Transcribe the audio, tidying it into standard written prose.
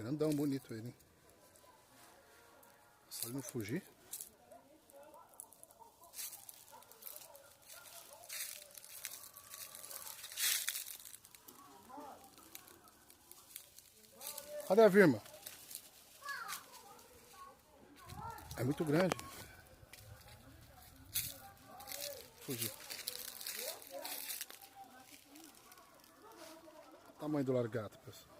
Grandão, bonito ele, hein? Só ele não fugir. Cadê a Virma? É muito grande. Fugiu. O tamanho do largato, pessoal.